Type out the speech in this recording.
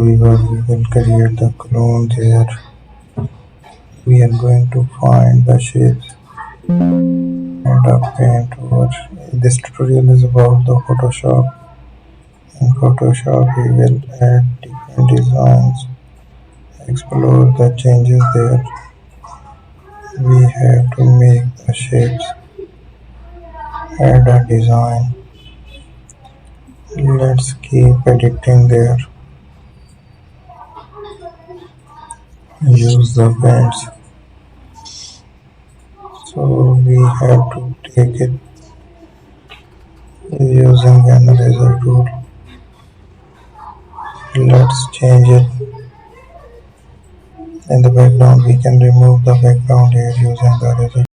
we will create the clone there. We are going to find the shapes and paint over. This tutorial is about the Photoshop. In Photoshop, we will add different designs, explore the changes there. We have to make the shapes, add a design. Let's keep editing there. Use the paints. So we have to take it using an eraser tool. Let's change it. In the background, we can remove the background here using the eraser